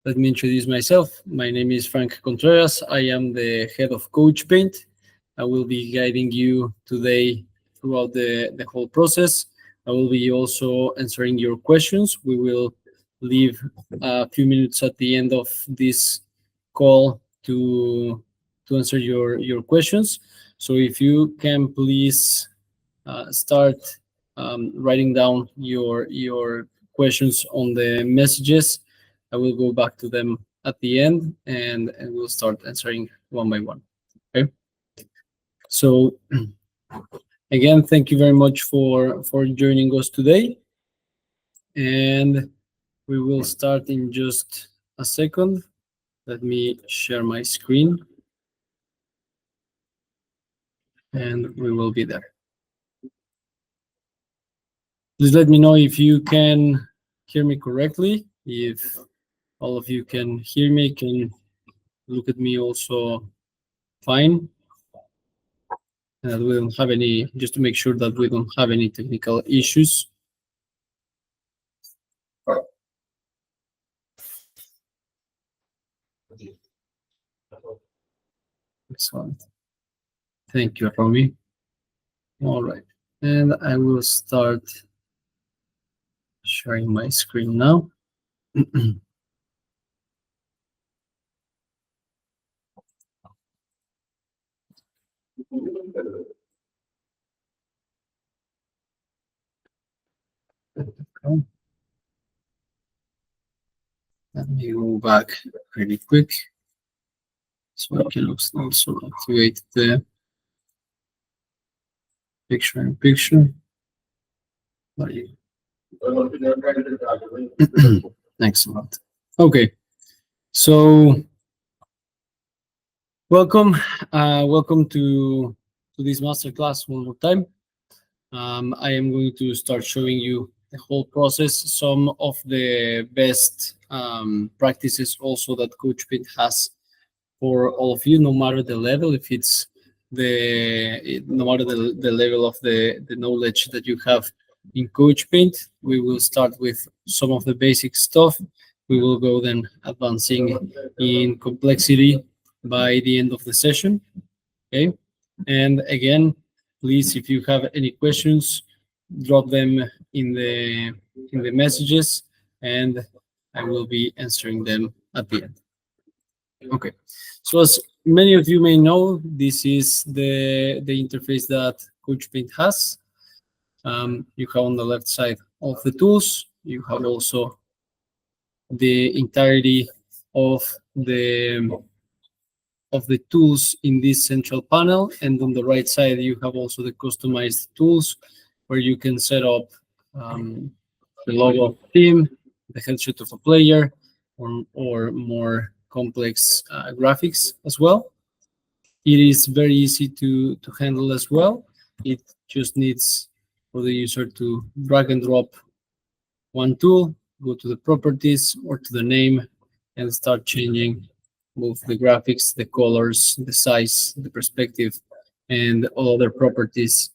Let me introduce myself. My name is Frank Contreras. I am the head of Coach Paint. I will be guiding you today throughout the whole process. I will be also answering your questions. We will leave a few minutes at the end of this call to answer your questions. So if you can please start writing down your questions on the messages. I will go back to them at the end, and we'll start answering one by one. Okay. So again, thank you very much for joining us today, and we will start in just a second. Let me share my screen, and we will be there. Please let me know if you can hear me correctly. If all of you can hear me, can look at me also fine. And that we don't have any, just to make sure that we don't have any technical issues. Excellent. Thank you, Romy. All right. And I will start sharing my screen now. Okay. Let me go back really quick so I can also activate the picture. Excellent. Okay, so welcome to this masterclass one more time. I am going to start showing you the whole process, some of the best practices also that Coach Paint has for all of you, no matter the level, if it's no matter the level of the knowledge that you have in Coach Paint. We will start with some of the basic stuff. We will go then advancing in complexity by the end of the session. Okay, and again, please, if you have any questions, drop them in the messages, and I will be answering them at the end. Okay, so as many of you may know, this is the interface that Coach Paint has. You have on the left side of the tools. You have also the entirety of the tools in this central panel, and on the right side you have also the customized tools where you can set up the logo of the team, the headshot of a player, or more complex graphics as well. It is very easy to handle as well. It just needs for the user to drag and drop one tool, go to the properties or to the name, and start changing both the graphics, the colors, the size, the perspective, and all other properties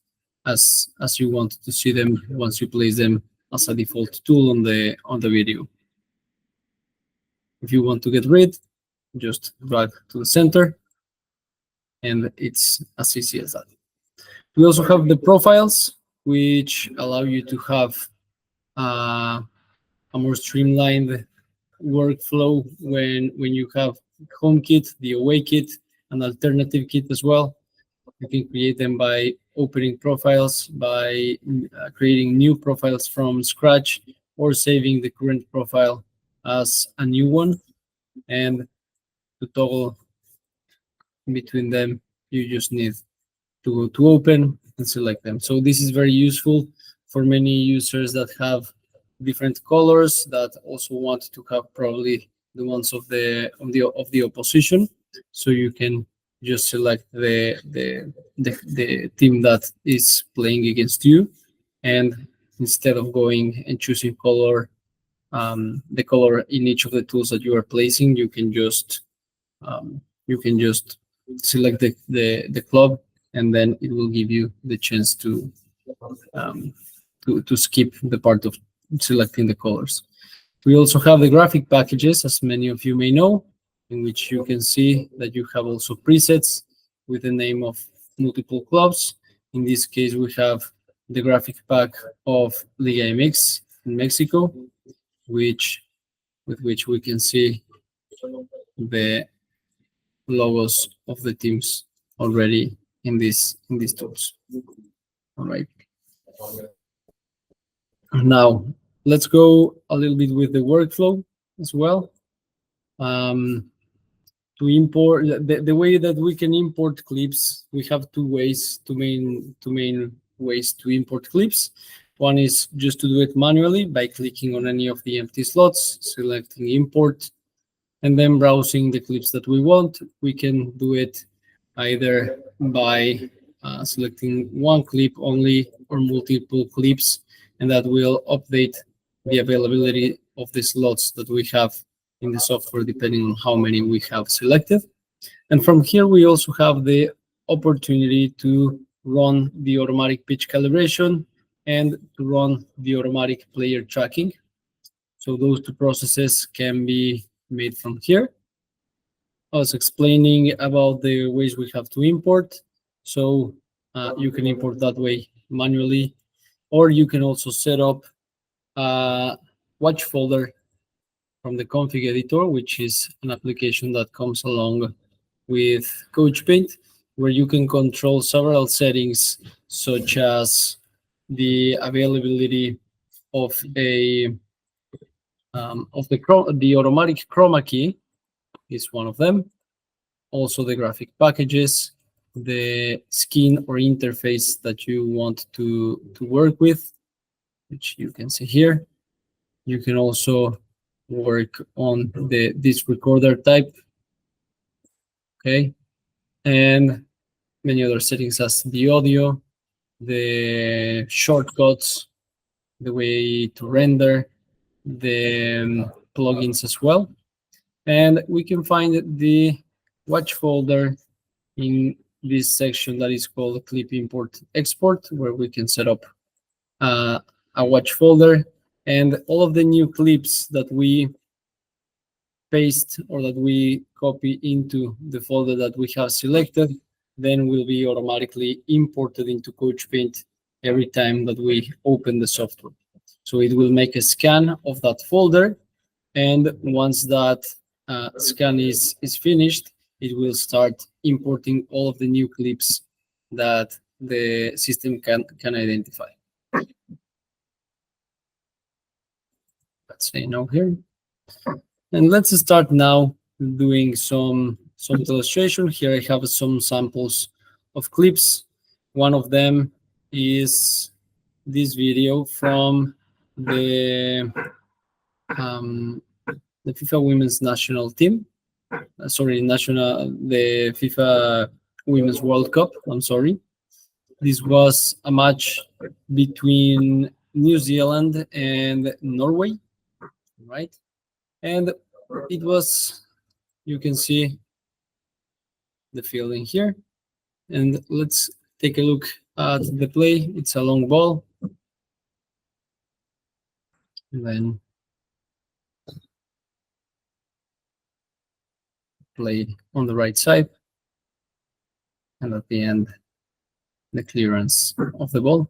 as you want to see them once you place them as a default tool on the video. If you want to get rid, just drag to the center, and it's as easy as that. We also have the profiles, which allow you to have a more streamlined workflow when you have home kit, the away kit, an alternative kit as well. You can create them by opening profiles, by creating new profiles from scratch, or saving the current profile as a new one. And to toggle between them, you just need to open and select them. So this is very useful for many users that have different colors, that also want to have probably the ones of the opposition. So you can just select the team that is playing against you, and instead of going and choosing color, the color in each of the tools that you are placing, you can just select the club, and then it will give you the chance to skip the part of selecting the colors. We also have the graphic packages, as many of you may know, in which you can see that you have also presets with the name of multiple clubs. In this case, we have the graphic pack of Liga MX in Mexico, with which we can see the logos of the teams already in these tools. All right. Now let's go a little bit with the workflow as well. To import the way that we can import clips, we have two main ways to import clips. One is just to do it manually by clicking on any of the empty slots, selecting import, and then browsing the clips that we want. We can do it either by selecting one clip only or multiple clips, and that will update the availability of the slots that we have in the software depending on how many we have selected. And from here, we also have the opportunity to run the automatic pitch calibration and to run the automatic player tracking. So those two processes can be made from here. I was explaining about the ways we have to import. So you can import that way manually, or you can also set up a watch folder from the config editor, which is an application that comes along with CoachPaint, where you can control several settings, such as the availability of the automatic chroma key is one of them. Also the graphic packages, the skin or interface that you want to work with, which you can see here. You can also work on the disc recorder type, okay, and many other settings as the audio, the shortcuts, the way to render, the plugins as well. And we can find the watch folder in this section that is called clip import export, where we can set up a watch folder, and all of the new clips that we paste or that we copy into the folder that we have selected then will be automatically imported into CoachPaint every time that we open the software. So it will make a scan of that folder, and once that scan is finished, it will start importing all of the new clips that the system can identify. Let's say no here. And let's start now doing some illustration. Here I have some samples of clips. One of them is this video from the FIFA Women's National Team. The FIFA Women's World Cup. I'm sorry. This was a match between New Zealand and Norway, right? And it was, you can see the field in here. And let's take a look at the play. It's a long ball. And then play on the right side. And at the end, the clearance of the ball.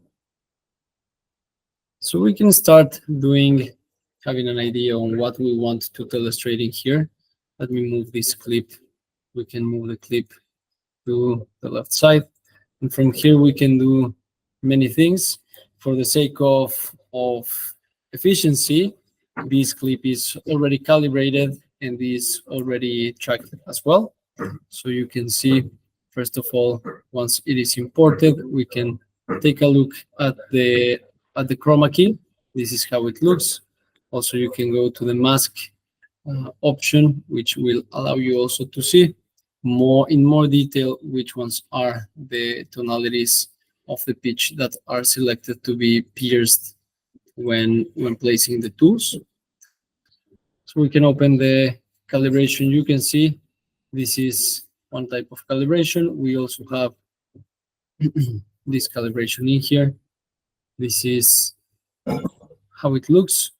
So we can start having an idea on what we want to illustrate in here. Let me move this clip. We can move the clip to the left side. And from here, we can do many things. For the sake of efficiency, this clip is already calibrated and is already tracked as well. So you can see, first of all, once it is imported, we can take a look at the chroma key. This is how it looks. Also, you can go to the mask option, which will allow you also to see in more detail which ones are the tonalities of the pitch that are selected to be pierced when placing the tools. So we can open the calibration. You can see this is one type of calibration. We also have this calibration in here. This is how it looks.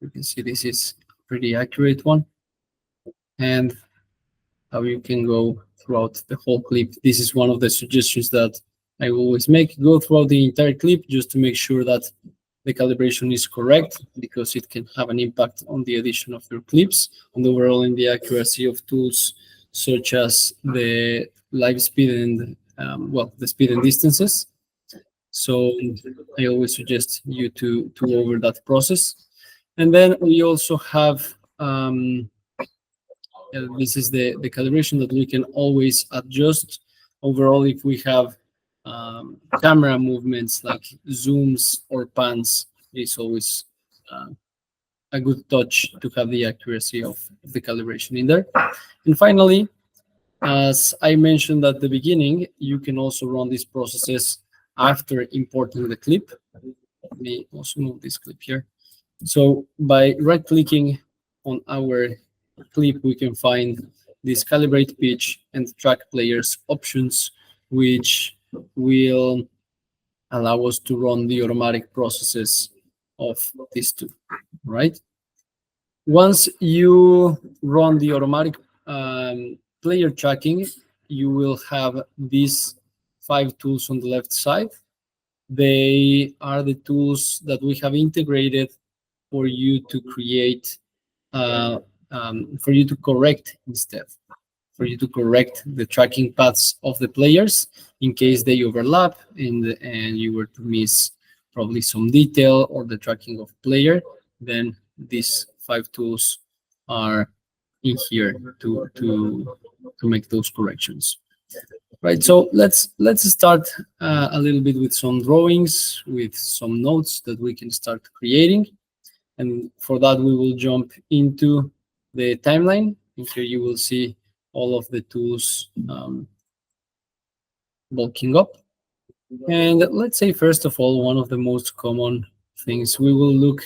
You can see this is a pretty accurate one. And how you can go throughout the whole clip. This is one of the suggestions that I always make. Go throughout the entire clip just to make sure that the calibration is correct, because it can have an impact on the edition of your clips and overall in the accuracy of tools such as the live speed and well, the speed and distances. So I always suggest you to go over that process. And then we also have this is the calibration that we can always adjust. Overall, if we have camera movements like zooms or pans, it's always a good touch to have the accuracy of the calibration in there. And finally, as I mentioned at the beginning, you can also run these processes after importing the clip. Let me also move this clip here. So by right-clicking on our clip, we can find this calibrate pitch and track players options, which will allow us to run the automatic processes of these two, right? Once you run the automatic player tracking, you will have these 5 tools on the left side. They are the tools that we have integrated for you to create, for you to correct instead, for you to correct the tracking paths of the players in case they overlap and you were to miss probably some detail or the tracking of player. Then these 5 tools are in here to make those corrections. Right, so let's start a little bit with some drawings, with some notes that we can start creating. And for that, we will jump into the timeline. And here you will see all of the tools bulking up. And let's say, first of all, one of the most common things, we will look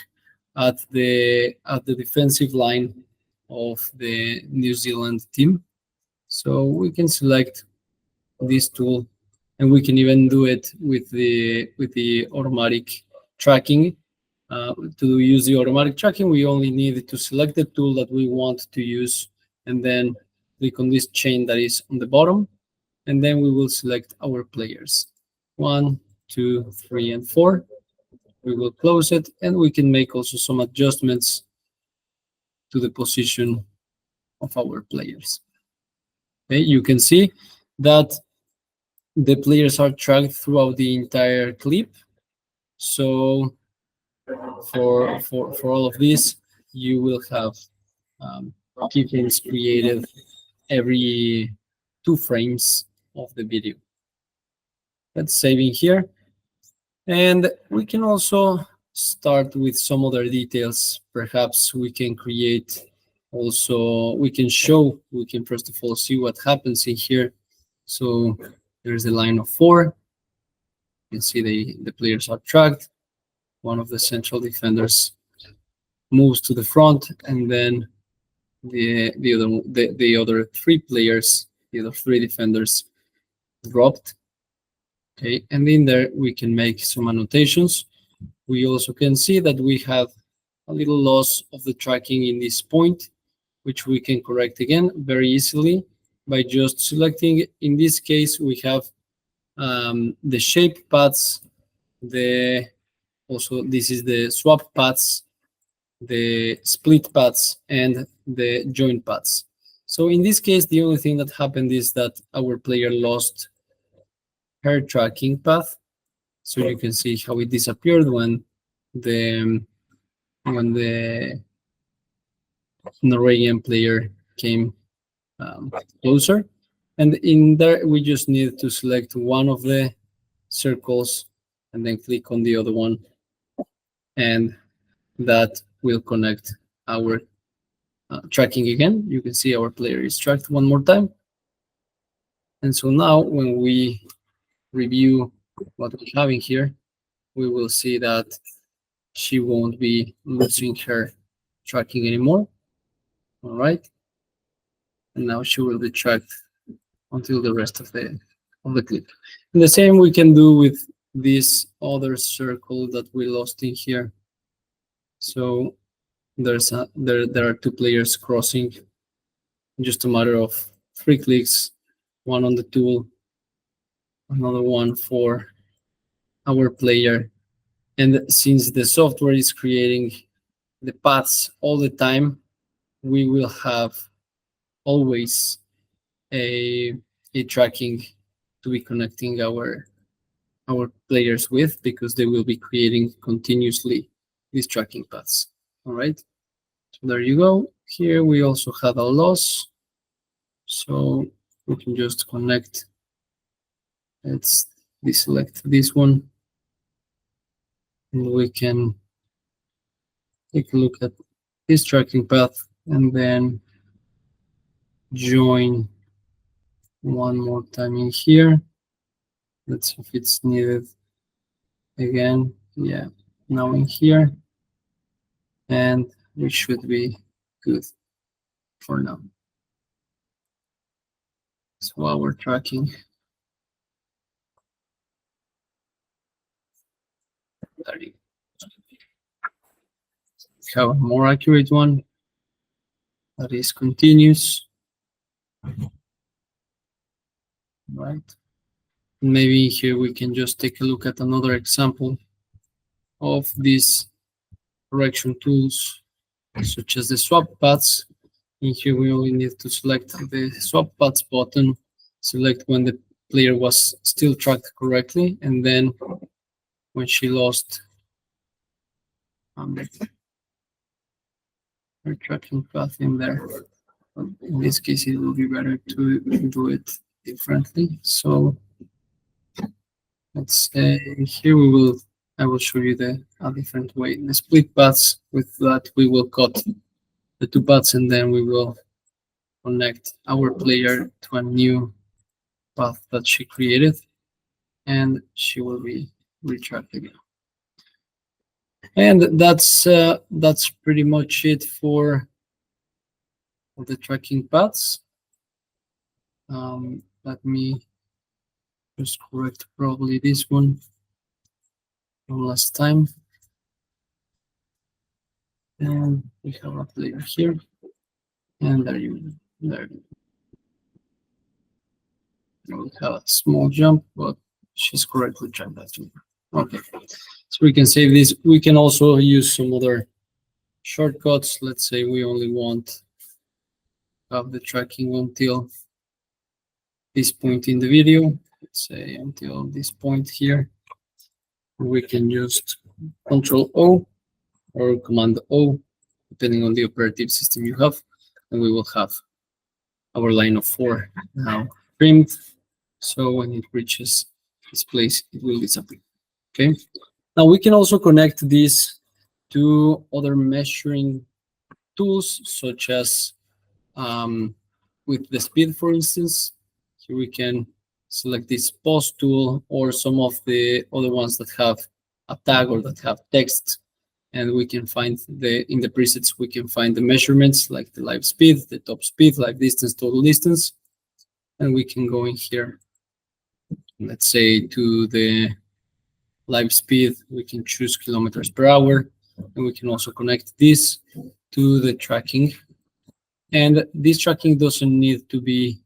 at the defensive line of the New Zealand team. So we can select this tool, and we can even do it with the automatic tracking. To use the automatic tracking, we only need to select the tool that we want to use, and then click on this chain that is on the bottom, and then we will select our players 1, 2, 3, and 4. We will close it, and we can make also some adjustments to the position of our players. Okay, you can see that the players are tracked throughout the entire clip. So for all of this, you will have keyframes created every 2 frames of the video. Let's save in here. And we can also start with some other details. Perhaps we can create also, we can first of all see what happens in here. So there's a line of 4. You can see the players are tracked. One of the central defenders moves to the front, and then the other 3 players, the other 3 defenders dropped. Okay, and in there we can make some annotations. We also can see that we have a little loss of the tracking in this point, which we can correct again very easily by just selecting. In this case, we have the shape paths, also this is the swap paths, the split paths, and the joint paths. So in this case, the only thing that happened is that our player lost her tracking path. So you can see how it disappeared when the Norwegian player came closer. And in there, we just need to select one of the circles and then click on the other one. And that will connect our tracking again. You can see our player is tracked one more time. And so now when we review what we have in here, we will see that she won't be losing her tracking anymore. All right. And now she will be tracked until the rest of the clip. And the same we can do with this other circle that we lost in here. So there are two players crossing, just a matter of 3 clicks, one on the tool, another one for our player. And since the software is creating the paths all the time, we will have always a, a tracking to be connecting our players with, because they will be creating continuously these tracking paths. All right, so there you go. Here we also have a loss, so we can just connect. Let's deselect this one, and we can take a look at this tracking path and then join one more time in here. Let's see if it's needed again. Yeah, now in here, and we should be good for now. So while we're tracking, there you have a more accurate one that is continuous, right? Maybe here we can just take a look at another example of these correction tools, such as the swap paths. In here, we only need to select the swap paths button, select when the player was still tracked correctly, and then when she lost her tracking path in there. In this case, it will be better to do it differently. So let's say here I will show you a different way. The split paths, with that we will cut the two paths and then we will connect our player to a new path that she created, and she will be retracked again. And that's pretty much it for the tracking paths. Let me just correct probably this one from last time. And we have a player here, and there you there. We have a small jump, but she's correctly tracked that too. Okay, so we can save this. We can also use some other shortcuts. Let's say we only want to have the tracking until this point in the video. Let's say until this point here. We can just Control O or Command O, depending on the operative system you have, and we will have our line of 4 now trimmed. So when it reaches this place, it will disappear. Okay. Now we can also connect this to other measuring tools, such as with the speed, for instance. Here we can select this pause tool or some of the other ones that have a tag or that have text, and we can find in the presets we can find the measurements like the live speed, the top speed, live distance, total distance, and we can go in here. Let's say to the live speed, we can choose kilometers per hour, and we can also connect this to the tracking. And this tracking doesn't need to be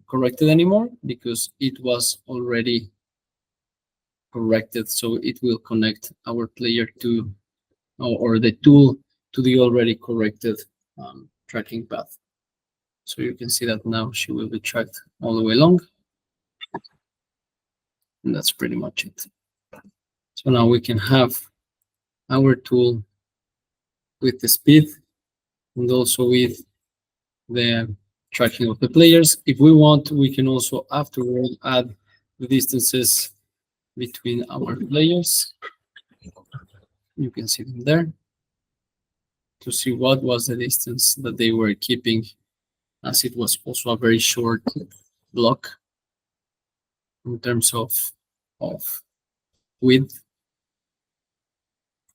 corrected anymore because it was already corrected. So it will connect our player to, or the tool to the already corrected tracking path. So you can see that now she will be tracked all the way along. And that's pretty much it. So now we can have our tool with the speed and also with the tracking of the players. If we want, we can also afterward add the distances between our players. You can see them there to see what was the distance that they were keeping, as it was also a very short block in terms of width.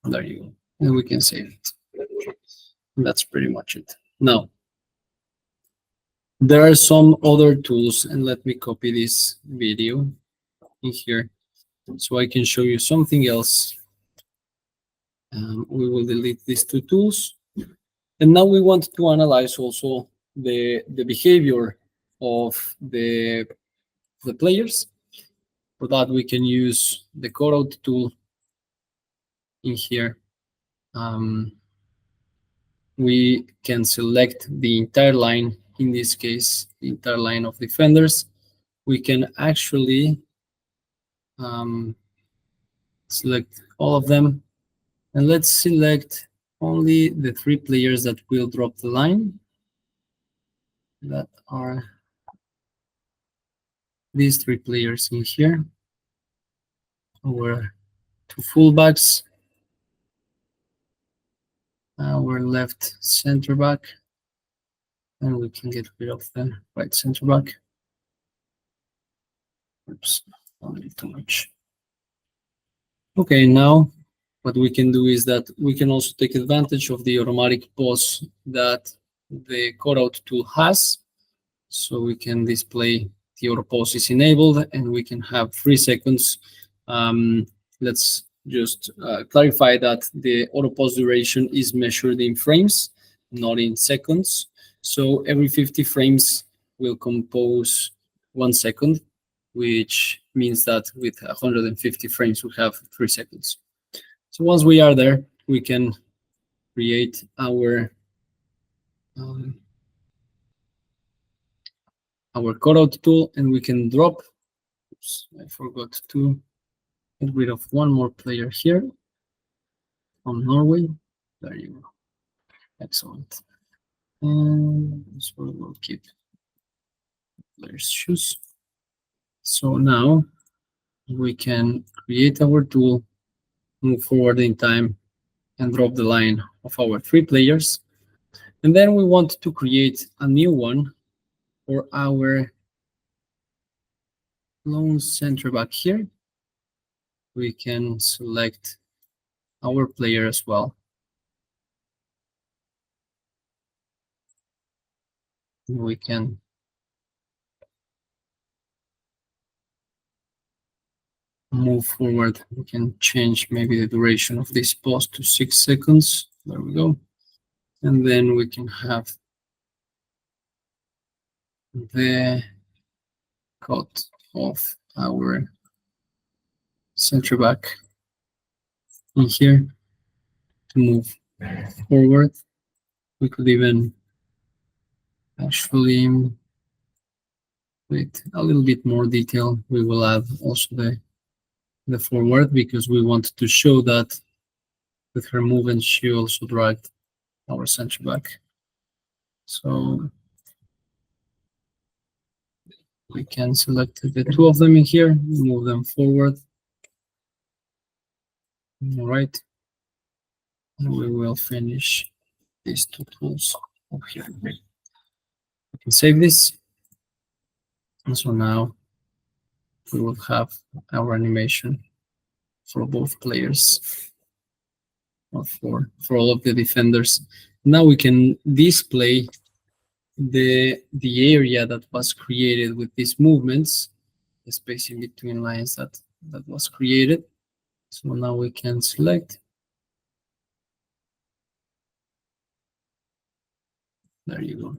There you go. And we can save it. And that's pretty much it. Now, there are some other tools, and let me copy this video in here so I can show you something else We will delete these two tools. And now we want to analyze also the behavior of the players. For that, we can use the cutout tool in here. We can select the entire line, in this case, the entire line of defenders. We can actually select all of them. And let's select only the 3 players that will drop the line. That are these 3 players in here. Our 2 fullbacks, our left center back, and we can get rid of the right center back. Oops, a little too much. Okay, now what we can do is that we can also take advantage of the automatic pause that the cutout tool has. So we can display the auto pause is enabled, and we can have 3 seconds. Let's just clarify that the auto pause duration is measured in frames, not in seconds. So every 50 frames will compose 1 second, which means that with 150 frames, we have 3 seconds. So once we are there, we can create our cutout tool, and we can drop. Oops, I forgot to get rid of one more player here from Norway. There you go. Excellent. And so we'll keep players' shoes. So now we can create our tool, move forward in time, and drop the line of our 3 players. And then we want to create a new one for our lone center back here. We can select our player as well. We can move forward. We can change maybe the duration of this pause to 6 seconds. There we go. And then we can have the cut of our center back in here to move forward. We could even actually, with a little bit more detail, we will add also the forward, because we want to show that with her movement she also dragged our center back. So we can select the 2 of them in here, move them forward. All right. And we will finish these 2 tools over here. We can save this. And so now we will have our animation for both players, or for all of the defenders. Now we can display the area that was created with these movements, the space in between lines that was created. So now we can select. There you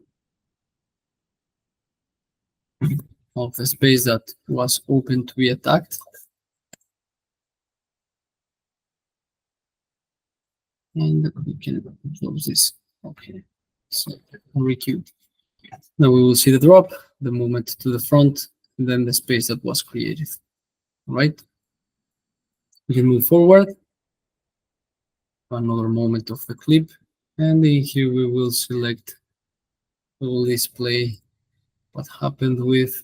go. Of the space that was open to be attacked. And we can close this. Okay. So requeue. Now we will see the drop, the movement to the front, and then the space that was created. All right. We can move forward. Another moment of the clip. And in here we will select, we will display what happened with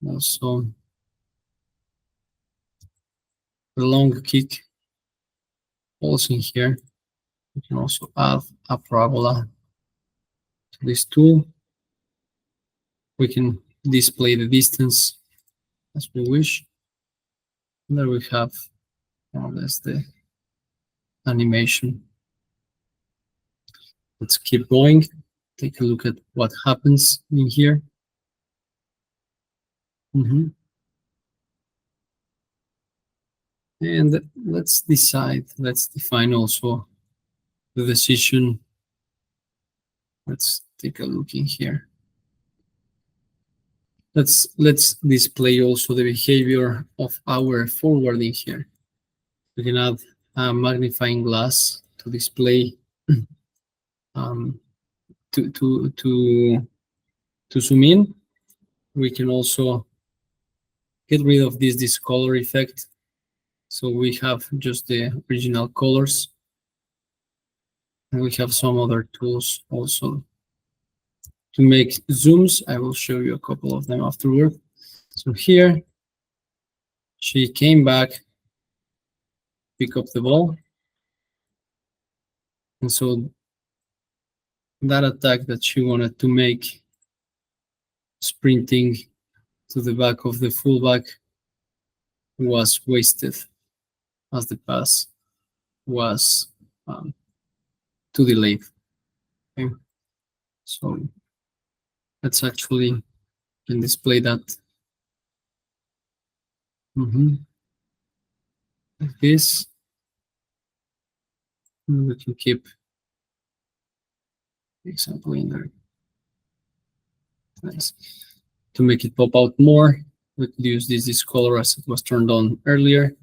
also the long kick. Also in here, we can also add a parabola to this tool. We can display the distance as we wish. And there we have more or less the animation. Let's keep going. Take a look at what happens in here. And let's define also the decision. Let's take a look in here. Let's display also the behavior of our forwarding here. We can add a magnifying glass to display um, to zoom in. We can also get rid of this discolor effect, so we have just the original colors, and we have some other tools also to make zooms. I will show you a couple of them afterward. So here she came back, pick up the ball, and so that attack that she wanted to make, sprinting to the back of the fullback, was wasted, as the pass was too delayed. Okay? So let's actually can display that like this. And we can keep the example in there. Nice. To make it pop out more, we could use this color as it was turned on earlier,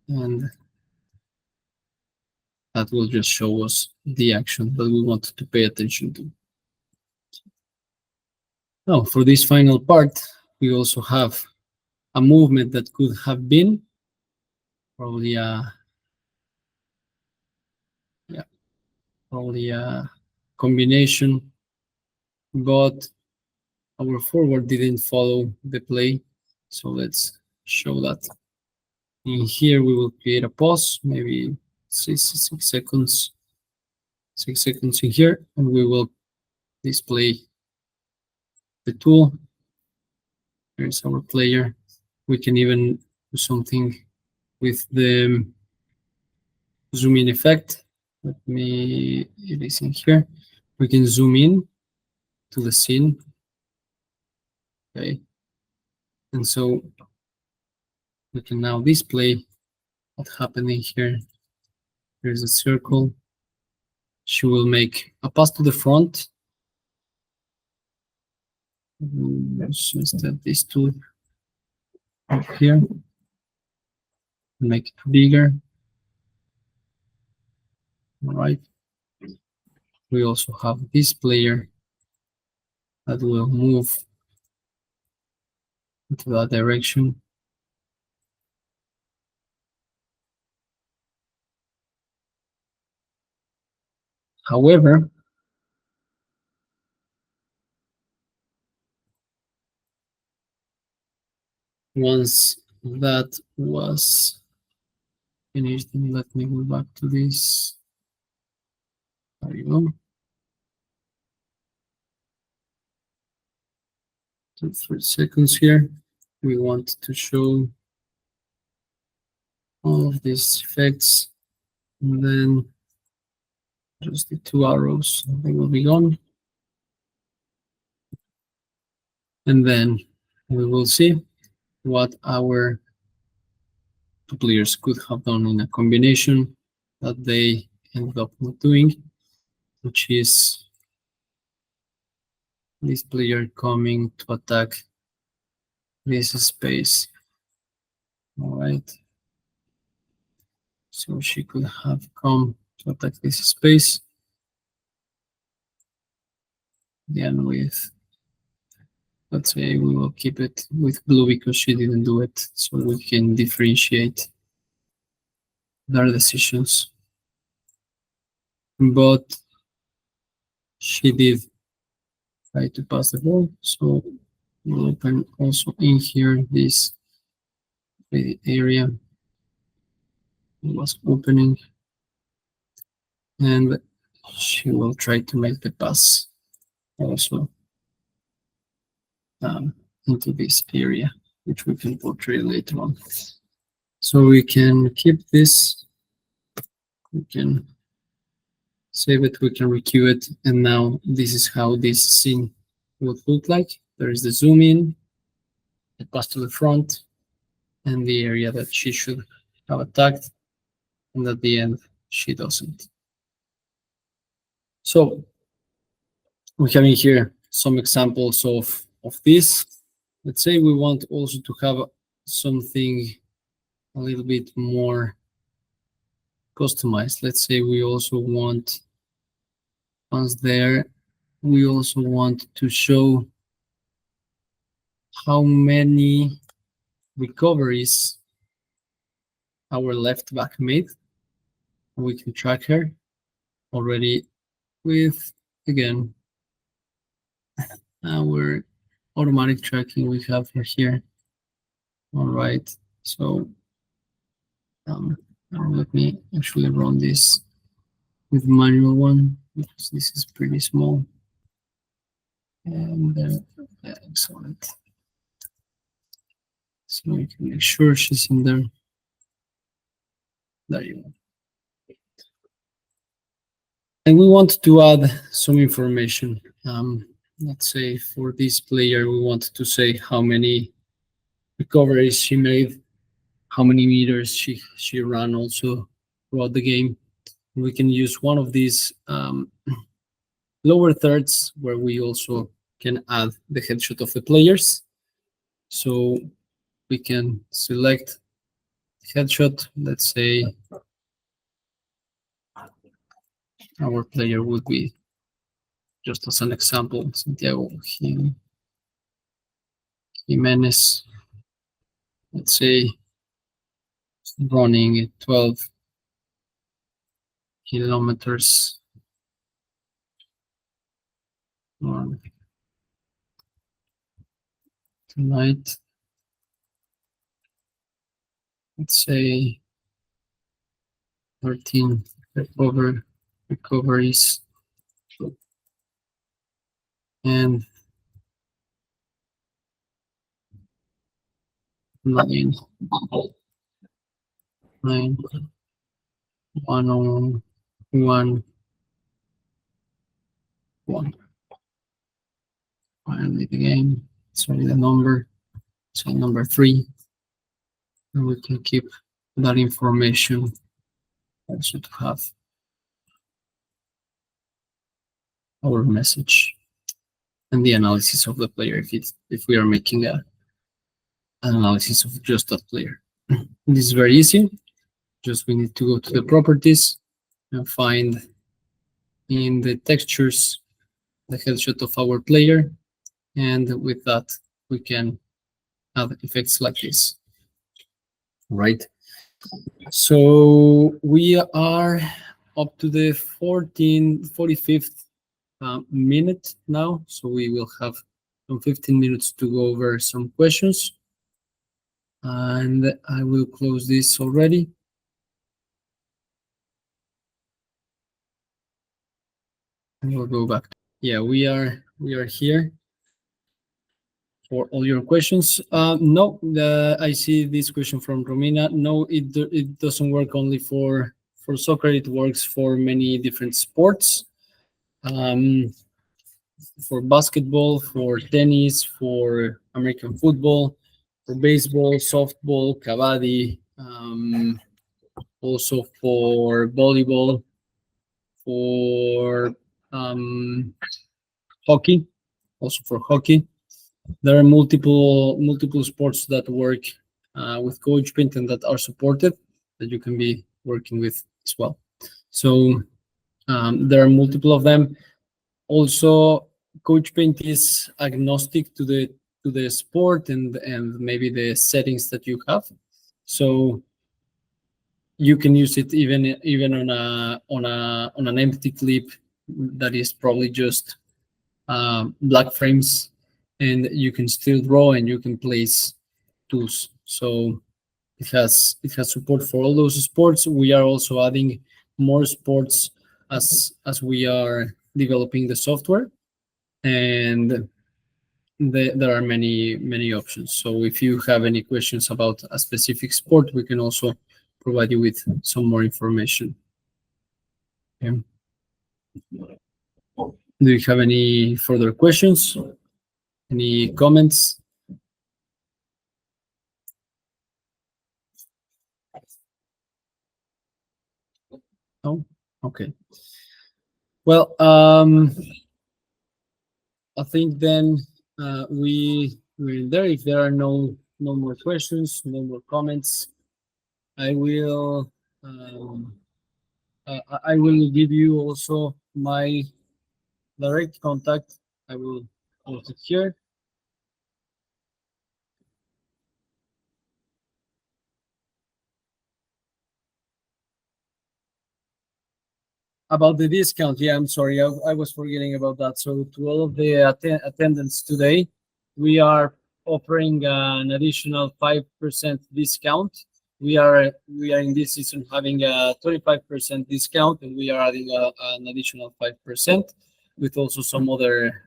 and that will just show us the action that we want to pay attention to. Now, for this final part, we also have a movement that could have been probably a combination, but our forward didn't follow the play. So let's show that. In here, we will create a pause, maybe 6 seconds, 6 seconds in here, and we will display the tool. Here's our player. We can even do something with the zoom in effect. Let me, it is in here. We can zoom in to the scene. Okay. And so we can now display what's happening here. Here's a circle. She will make a pass to the front. Let's instead this tool up here. Make it bigger. All right. We also have this player that will move into that direction. However, once that was finished, let me go back to this. There you go. 2 3 seconds here. We want to show all of these effects, and then just the 2 arrows, they will be gone. And then we will see what our two players could have done in a combination that they ended up not doing, which is this player coming to attack this space. All right. So she could have come to attack this space. Then with, let's say we will keep it with blue because she didn't do it, so we can differentiate their decisions. But she did try to pass the ball, so we'll open also in here this area. It was opening, and she will try to make the pass also into this area, which we can portray later on. So we can keep this, we can save it, we can requeue it, and now this is how this scene would look like. There is the zoom in, the pass to the front, and the area that she should have attacked, and at the end she doesn't. So we have in here some examples of this. Let's say we want also to have something a little bit more customized. Let's say we also want, once there, we also want to show how many recoveries our left back made. We can track her already with, again, our automatic tracking. We have her here. All right, so let me actually run this with manual one because this is pretty small. And yeah, excellent. So we can make sure she's in there. There you go. And we want to add some information. Let's say for this player, we want to say how many recoveries she made, how many meters she ran also throughout the game. We can use one of these lower thirds where we also can add the headshot of the players. So we can select headshot. Let's say our player would be, just as an example, Santiago Jimenez. Let's say running 12 kilometers tonight. Let's say 13 recoveries and 9 1 1 1. Finally the game. Sorry, the number. So number 3. And we can keep that information also to have our message and the analysis of the player if we are making an analysis of just that player. This is very easy. Just we need to go to the properties and find in the textures the headshot of our player, and with that we can have effects like this. Right. So we are up to the 45th minute now. So we will have some 15 minutes to go over some questions. And I will close this already. And we'll go back. Yeah, we are here for all your questions. No, I see this question from Romina. No, it doesn't work only for soccer. It works for many different sports. For basketball, for tennis, for American football, for baseball, softball, kabaddi, also for volleyball, for hockey, also for hockey. There are multiple sports that work with Coach Paint and that are supported that you can be working with as well. So there are multiple of them. Also, Coach Paint is agnostic to the sport and maybe the settings that you have. So you can use it even on an empty clip that is probably just black frames, and you can still draw and you can place tools. So it has support for all those sports. We are also adding more sports as we are developing the software, and there are many options. So if you have any questions about a specific sport, we can also provide you with some more information. Okay. Do you have any further questions? Any comments? Okay. Well, I think then we're in there. If there are no more questions, no more comments, I will I will give you also my direct contact. I will put it here. About the discount, yeah, I'm sorry, I was forgetting about that. So to all of the attendants today, we are offering an additional 5% discount. We are in this season having a 25% discount, and we are adding an additional 5% with also some other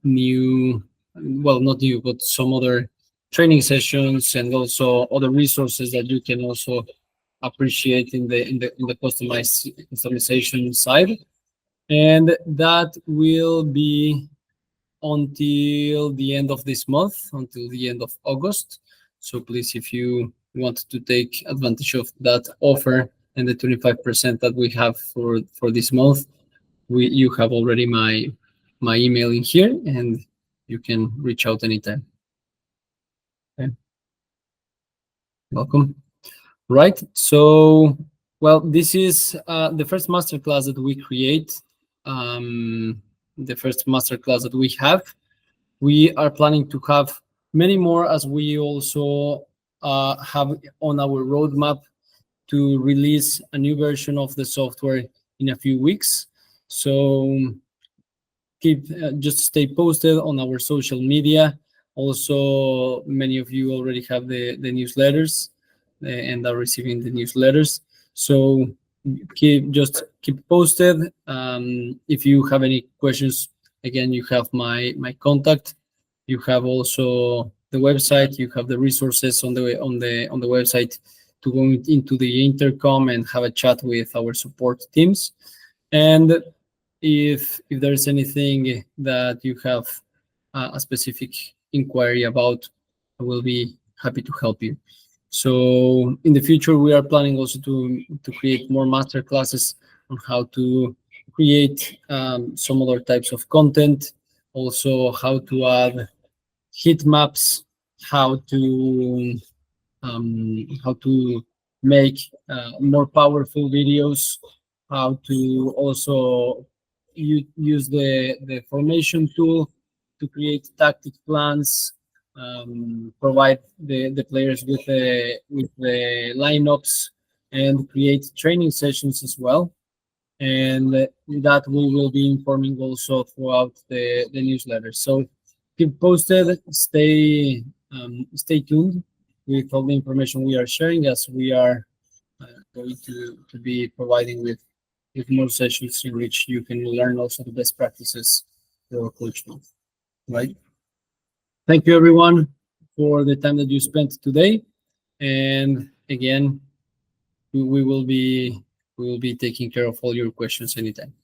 new, well, not new, but some other training sessions and also other resources that you can also appreciate in the customization side, and that will be until the end of this month, until the end of August. So please, if you want to take advantage of that offer and the 25% that we have for this month, you have already my email in here, and you can reach out anytime. Okay. Welcome. Right. So, well, this is the first masterclass that we create. The first masterclass that we have. We are planning to have many more, as we also have on our roadmap to release a new version of the software in a few weeks. So keep just stay posted on our social media. Also, many of you already have the newsletters and are receiving the newsletters. So keep posted. If you have any questions, again, you have my contact. You have also the website. You have the resources on the website to go into the intercom and have a chat with our support teams. And if there's anything that you have a specific inquiry about, I will be happy to help you. So in the future, we are planning also to create more master classes on how to create some other types of content, also how to add heat maps, how to make more powerful videos, how to also use the formation tool to create tactic plans, provide the players with the lineups, and create training sessions as well. And that we will be informing also throughout the newsletter. So keep posted, stay tuned with all the information we are sharing, as we are going to be providing with more sessions in which you can learn also the best practices for coaching. Right? Thank you, everyone, for the time that you spent today. And again, we will be taking care of all your questions anytime.